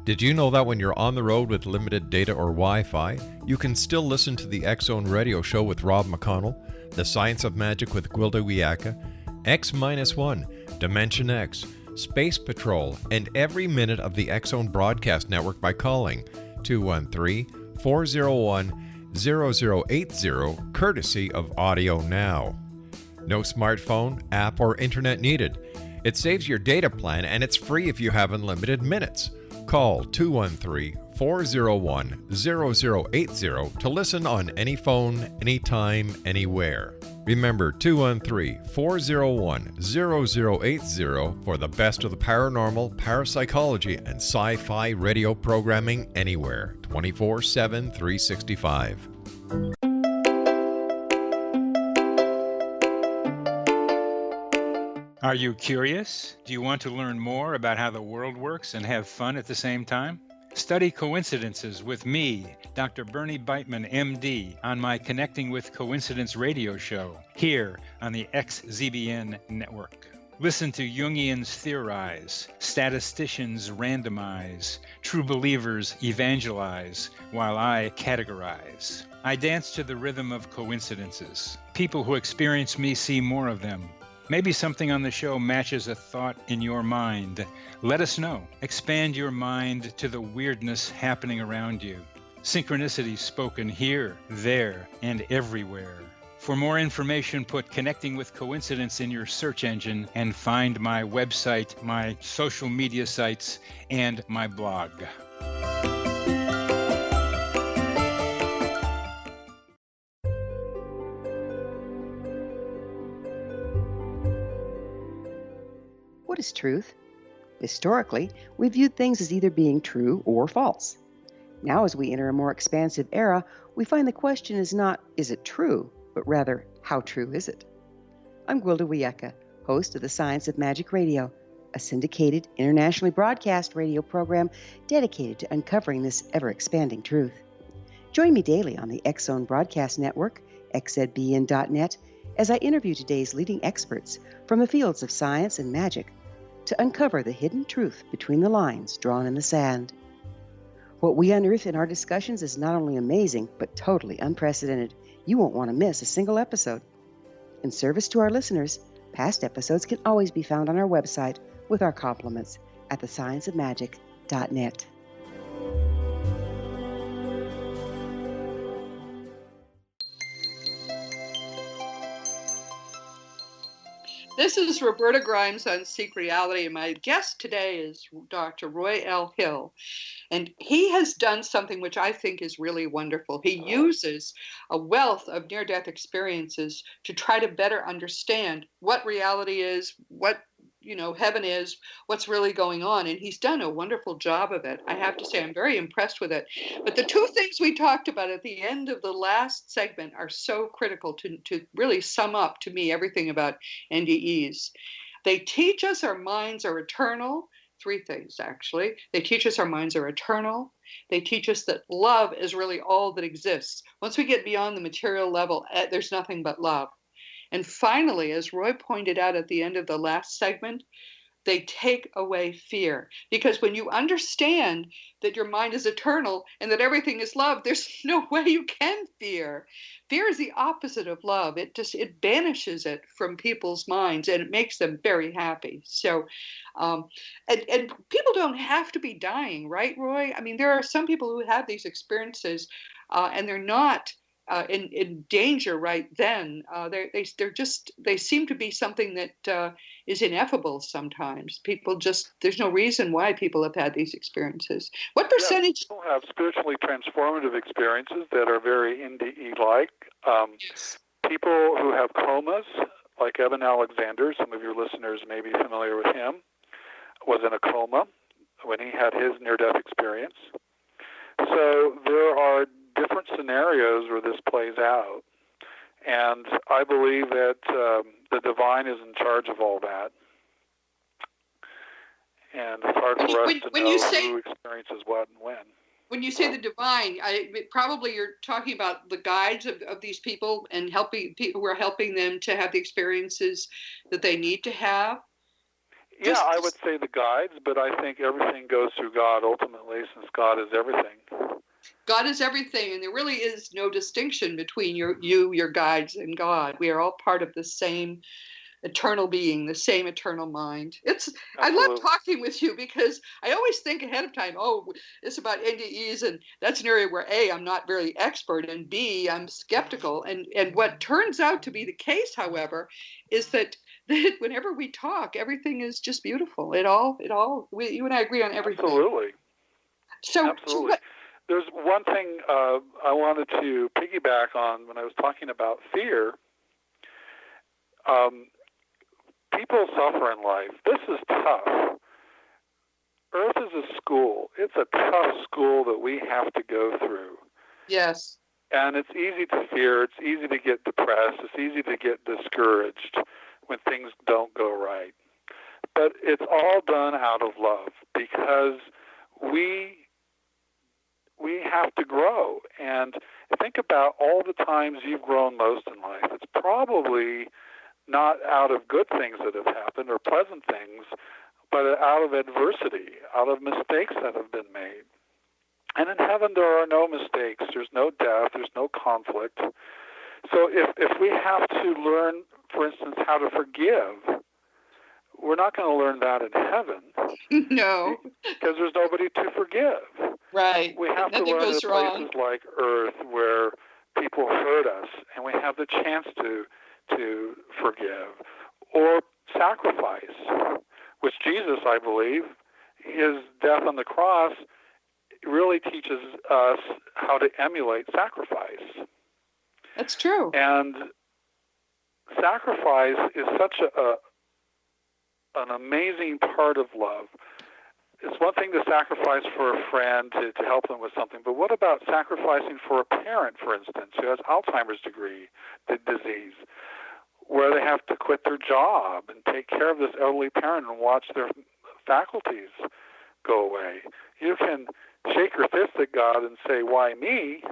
Did you know that when you're on the road with limited data or Wi-Fi, you can still listen to the X-Zone Radio Show with Rob McConnell, The Science of Magic with Gwilda Wiyaka, X-1, Dimension X, Space Patrol, and every minute of the X-Zone Broadcast Network by calling 213-401-0080, courtesy of Audio Now. No smartphone, app, or internet needed. It saves your data plan, and it's free if you have unlimited minutes. Call 213-401-0080 to listen on any phone, anytime, anywhere. Remember 213-401-0080 for the best of the paranormal, parapsychology, and sci-fi radio programming anywhere, 24/7, 365. Are you curious? Do you want to learn more about how the world works and have fun at the same time? Study coincidences with me, Dr. Bernie Beitman, MD, on my Connecting with Coincidence radio show, here on the XZBN network. Listen to Jungians theorize, statisticians randomize, true believers evangelize, while I categorize. I dance to the rhythm of coincidences. People who experience me see more of them. Maybe something on the show matches a thought in your mind. Let us know. Expand your mind to the weirdness happening around you. Synchronicity spoken here, there, and everywhere. For more information, put Connecting with Coincidence in your search engine and find my website, my social media sites, and my blog. What is truth? Historically, we viewed things as either being true or false. Now, as we enter a more expansive era, we find the question is not, is it true, but rather, how true is it? I'm Gwilda Wiyaka, host of The Science of Magic Radio, a syndicated, internationally broadcast radio program dedicated to uncovering this ever-expanding truth. Join me daily on the X-Zone Broadcast Network, xzbn.net, as I interview today's leading experts from the fields of science and magic to uncover the hidden truth between the lines drawn in the sand. What we unearth in our discussions is not only amazing, but totally unprecedented. You won't want to miss a single episode. In service to our listeners, past episodes can always be found on our website with our compliments at thescienceofmagic.net. This is Roberta Grimes on Seek Reality, and my guest today is Dr. Roy L. Hill. And he has done something which I think is really wonderful. He uses a wealth of near-death experiences to try to better understand what reality is, what heaven is, what's really going on. And he's done a wonderful job of it. I have to say, I'm very impressed with it. But the two things we talked about at the end of the last segment are so critical to really sum up to me everything about NDEs. They teach us our minds are eternal. Three things, actually. They teach us our minds are eternal. They teach us that love is really all that exists. Once we get beyond the material level, there's nothing but love. And finally, as Roy pointed out at the end of the last segment, they take away fear. Because when you understand that your mind is eternal and that everything is love, there's no way you can fear. Fear is the opposite of love. It banishes it from people's minds, and it makes them very happy. So, and people don't have to be dying, right, Roy? I mean, there are some people who have these experiences, and they're not in danger right then. They seem to be something that is ineffable sometimes. There's no reason why people have had these experiences. What percentage? People have spiritually transformative experiences that are very NDE-like. Yes. People who have comas, like Evan Alexander, some of your listeners may be familiar with him, was in a coma when he had his near-death experience. So there are different scenarios where this plays out. And I believe that the divine is in charge of all that. And it's hard for us to know who experiences what and when. When you say the divine, probably you're talking about the guides of these people and helping people who are helping them to have the experiences that they need to have. Yeah, I would say the guides, but I think everything goes through God ultimately, since God is everything. God is everything, and there really is no distinction between your guides, and God. We are all part of the same eternal being, the same eternal mind. I love talking with you because I always think ahead of time, oh, it's about NDEs, and that's an area where A, I'm not very expert, and B, I'm skeptical. And what turns out to be the case, however, is that whenever we talk, everything is just beautiful. You and I agree on everything. Absolutely. Absolutely. There's one thing I wanted to piggyback on when I was talking about fear. People suffer in life. This is tough. Earth is a school. It's a tough school that we have to go through. Yes. And it's easy to fear. It's easy to get depressed. It's easy to get discouraged when things don't go right. But it's all done out of love because we have to grow. And think about all the times you've grown most in life. It's probably not out of good things that have happened or pleasant things, but out of adversity, out of mistakes that have been made. And in heaven, there are no mistakes. There's no death. There's no conflict. So if we have to learn, for instance, how to forgive, we're not going to learn that in heaven. No. Because there's nobody to forgive. Right. We have to learn in places like Earth where people hurt us, and we have the chance to forgive or sacrifice, which Jesus, I believe, his death on the cross really teaches us how to emulate sacrifice. That's true. And sacrifice is such an amazing part of love. It's one thing to sacrifice for a friend to help them with something, but what about sacrificing for a parent, for instance, who has Alzheimer's disease, where they have to quit their job and take care of this elderly parent and watch their faculties go away? You can shake your fist at God and say, why me?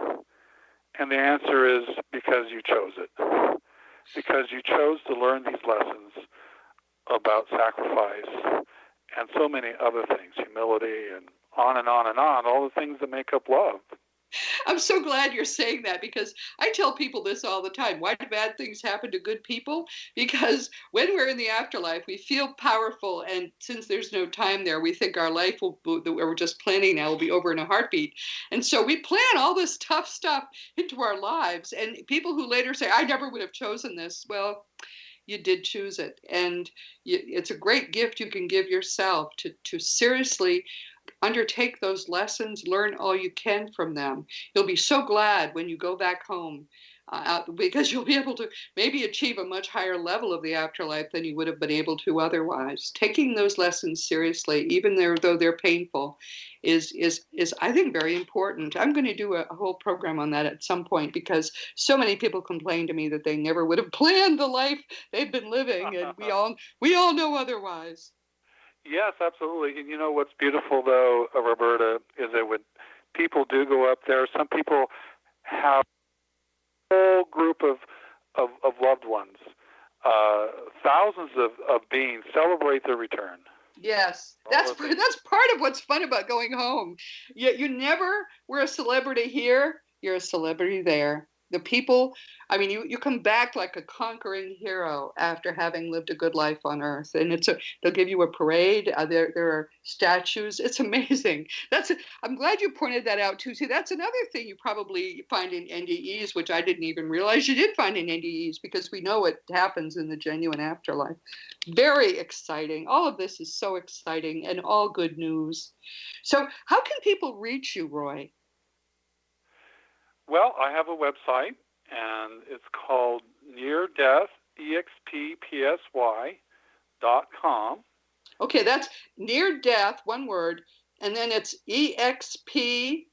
And the answer is because you chose it. Because you chose to learn these lessons about sacrifice and so many other things, humility and on and on and on, all the things that make up love. I'm so glad you're saying that, because I tell people this all the time. Why do bad things happen to good people? Because when we're in the afterlife, we feel powerful. And since there's no time there, we think our life that we're just planning now will be over in a heartbeat. And so we plan all this tough stuff into our lives. And people who later say, I never would have chosen this. Well, you did choose it. And it's a great gift you can give yourself to seriously undertake those lessons, learn all you can from them. You'll be so glad when you go back home because you'll be able to maybe achieve a much higher level of the afterlife than you would have been able to otherwise. Taking those lessons seriously, even though they're painful, is I think very important. I'm going to do a whole program on that at some point, because so many people complain to me that they never would have planned the life they've been living, and we all know otherwise. Yes, absolutely. And you know what's beautiful, though, Roberta, is that when people do go up there, some people have a whole group of loved ones, thousands of beings celebrate their return. Yes, that's part of what's fun about going home. You never were a celebrity here, you're a celebrity there. The people, I mean, you come back like a conquering hero after having lived a good life on Earth, and they'll give you a parade. There are statues. It's amazing. I'm glad you pointed that out too. See, that's another thing you probably find in NDEs, which I didn't even realize you did find in NDEs, because we know it happens in the genuine afterlife. Very exciting. All of this is so exciting and all good news. So how can people reach you, Roy? Well, I have a website, and it's called neardeathexpsy.com. Okay, that's near death, one word, and then it's EXP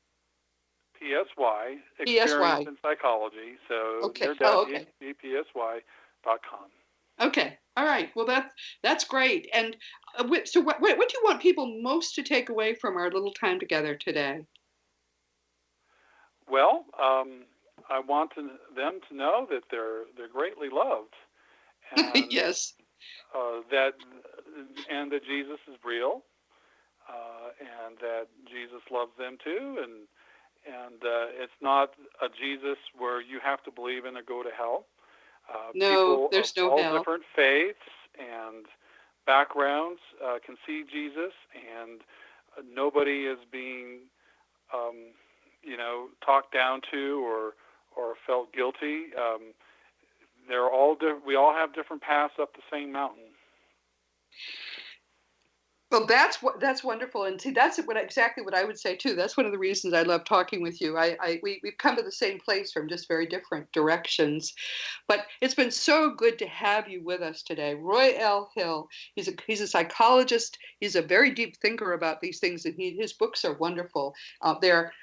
PSY, Experience in Psychology. So okay. neardeathexpsy.com. Okay, all right. Well, that's great. And so what do you want people most to take away from our little time together today? Well, I want them to know that they're greatly loved, and yes, that Jesus is real, and that Jesus loves them too, and it's not a Jesus where you have to believe in or go to hell. No, there's no all hell. Different faiths and backgrounds can see Jesus, and nobody is being talked down to or felt guilty. They're all we all have different paths up the same mountain. Well, that's wonderful, and see, that's exactly what I would say too. That's one of the reasons I love talking with you. We've come to the same place from just very different directions, but it's been so good to have you with us today, Roy L. Hill. He's a psychologist. He's a very deep thinker about these things, and his books are wonderful. They're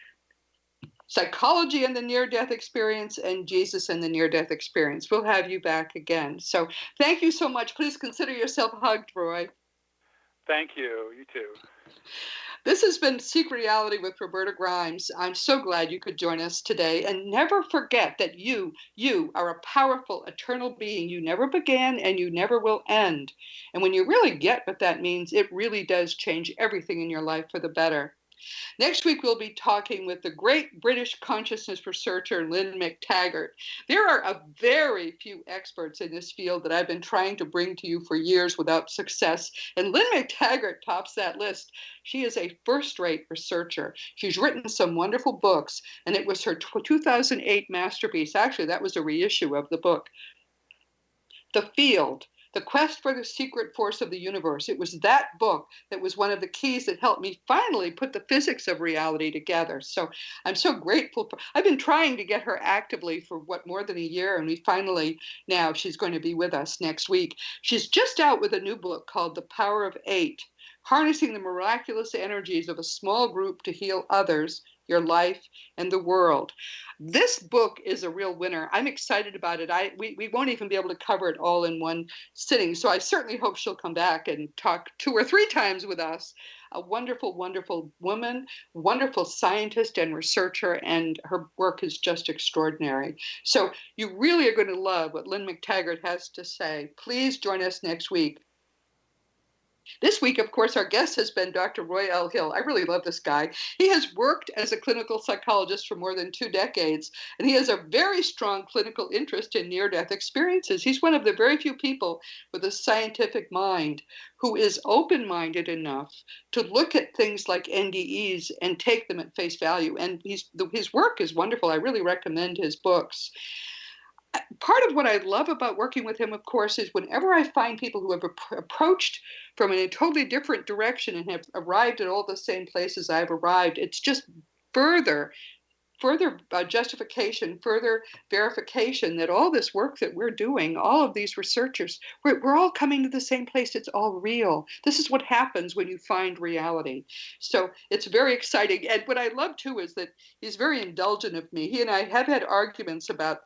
Psychology and the Near-Death Experience and Jesus and the Near-Death Experience. We'll have you back again. So thank you so much. Please consider yourself hugged, Roy. Thank you. You too. This has been Seek Reality with Roberta Grimes. I'm so glad you could join us today. And never forget that you are a powerful, eternal being. You never began and you never will end. And when you really get what that means, it really does change everything in your life for the better. Next week, we'll be talking with the great British consciousness researcher, Lynn McTaggart. There are a very few experts in this field that I've been trying to bring to you for years without success, and Lynn McTaggart tops that list. She is a first-rate researcher. She's written some wonderful books, and it was her 2008 masterpiece. Actually, that was a reissue of the book, The Field. The Quest for the Secret Force of the Universe. It was that book that was one of the keys that helped me finally put the physics of reality together. So I'm so grateful. I've been trying to get her actively for more than a year, and we finally, now she's going to be with us next week. She's just out with a new book called The Power of Eight, Harnessing the Miraculous Energies of a Small Group to Heal Others, Your Life, and the World. This book is a real winner. I'm excited about it. We won't even be able to cover it all in one sitting, so I certainly hope she'll come back and talk 2 or 3 times with us. A wonderful, wonderful woman, wonderful scientist and researcher, and her work is just extraordinary. So you really are going to love what Lynn McTaggart has to say. Please join us next week. This week, of course, our guest has been Dr. Roy L. Hill. I really love this guy. He has worked as a clinical psychologist for more than 2 decades, and he has a very strong clinical interest in near-death experiences. He's one of the very few people with a scientific mind who is open-minded enough to look at things like NDEs and take them at face value. And his work is wonderful. I really recommend his books. Part of what I love about working with him, of course, is whenever I find people who have approached from a totally different direction and have arrived at all the same places I've arrived, it's just further justification, further verification that all this work that we're doing, all of these researchers, we're all coming to the same place. It's all real. This is what happens when you find reality. So it's very exciting. And what I love, too, is that he's very indulgent of me. He and I have had arguments about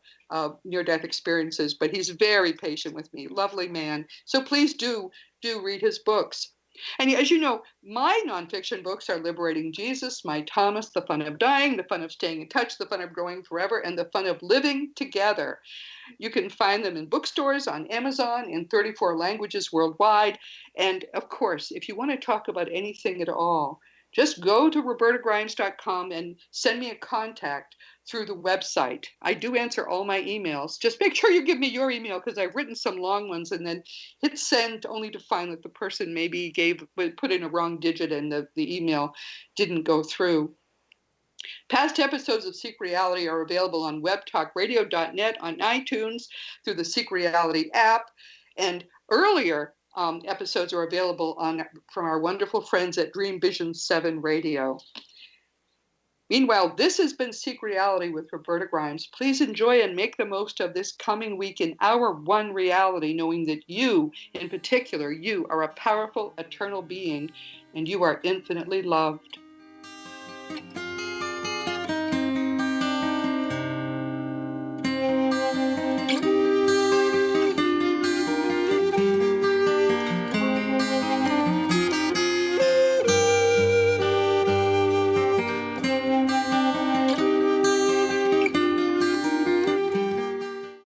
near-death experiences, but he's very patient with me. Lovely man. So please do read his books. And as you know, my nonfiction books are Liberating Jesus, My Thomas, The Fun of Dying, The Fun of Staying in Touch, The Fun of Growing Forever, and The Fun of Living Together. You can find them in bookstores, on Amazon, in 34 languages worldwide. And of course, if you want to talk about anything at all, just go to robertagrimes.com and send me a contact through the website. I do answer all my emails. Just make sure you give me your email, because I've written some long ones and then hit send only to find that the person maybe put in a wrong digit and the email didn't go through. Past episodes of Seek Reality are available on webtalkradio.net, on iTunes, through the Seek Reality app, and earlier episodes are available from our wonderful friends at Dream Vision 7 Radio. Meanwhile, this has been Seek Reality with Roberta Grimes. Please enjoy and make the most of this coming week in our one reality, knowing that you, in particular, you are a powerful, eternal being, and you are infinitely loved.